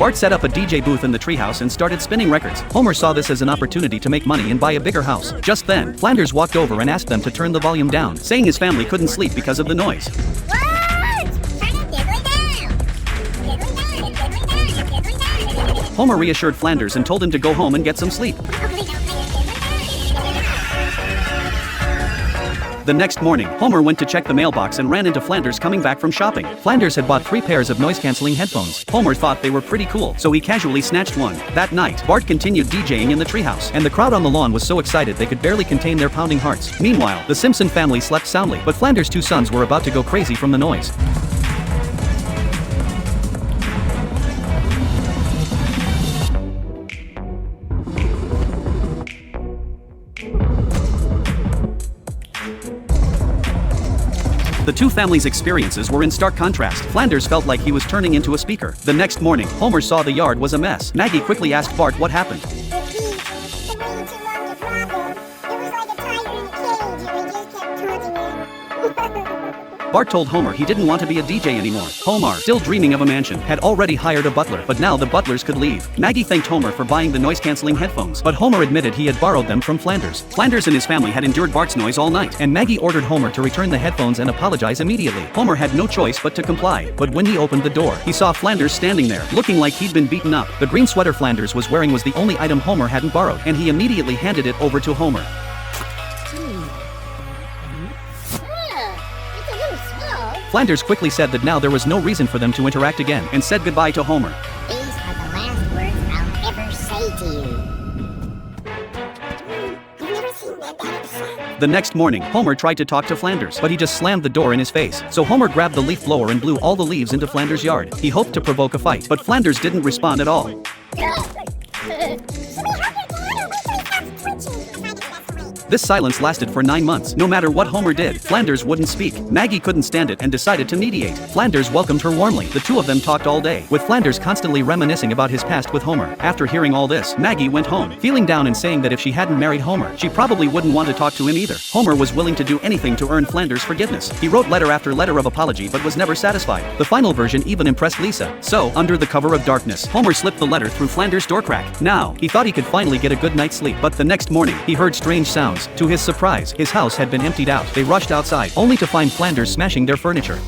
Bart set up a DJ booth in the treehouse and started spinning records. Homer saw this as an opportunity to make money and buy a bigger house. Just then, Flanders walked over and asked them to turn the volume down, saying his family couldn't sleep because of the noise. Homer reassured Flanders and told him to go home and get some sleep. The next morning, Homer went to check the mailbox and ran into Flanders coming back from shopping. Flanders had bought 3 pairs of noise-canceling headphones. Homer thought they were pretty cool, so he casually snatched one. That night, Bart continued DJing in the treehouse, and the crowd on the lawn was so excited they could barely contain their pounding hearts. Meanwhile, the Simpson family slept soundly, but Flanders' 2 sons were about to go crazy from the noise. The 2 families' experiences were in stark contrast. Flanders felt like he was turning into a speaker. The next morning, Homer saw the yard was a mess. Maggie quickly asked Bart what happened. Bart told Homer he didn't want to be a DJ anymore. Homer, still dreaming of a mansion, had already hired a butler, but now the butlers could leave. Maggie thanked Homer for buying the noise-canceling headphones, but Homer admitted he had borrowed them from Flanders. Flanders and his family had endured Bart's noise all night, and Maggie ordered Homer to return the headphones and apologize immediately. Homer had no choice but to comply, but when he opened the door, he saw Flanders standing there, looking like he'd been beaten up. The green sweater Flanders was wearing was the only item Homer hadn't borrowed, and he immediately handed it over to Homer. Flanders quickly said that now there was no reason for them to interact again, and said goodbye to Homer. These are the last words I'll ever say to you. You've never seen that upset. The next morning, Homer tried to talk to Flanders, but he just slammed the door in his face. So Homer grabbed the leaf blower and blew all the leaves into Flanders' yard. He hoped to provoke a fight, but Flanders didn't respond at all. This silence lasted for 9 months. No matter what Homer did, Flanders wouldn't speak. Maggie couldn't stand it and decided to mediate. Flanders welcomed her warmly. The 2 of them talked all day, with Flanders constantly reminiscing about his past with Homer. After hearing all this, Maggie went home, feeling down and saying that if she hadn't married Homer, she probably wouldn't want to talk to him either. Homer was willing to do anything to earn Flanders' forgiveness. He wrote letter after letter of apology but was never satisfied. The final version even impressed Lisa. So, under the cover of darkness, Homer slipped the letter through Flanders' door crack. Now, he thought he could finally get a good night's sleep, but the next morning, he heard strange sounds. To his surprise, his house had been emptied out. They rushed outside, only to find Flanders smashing their furniture.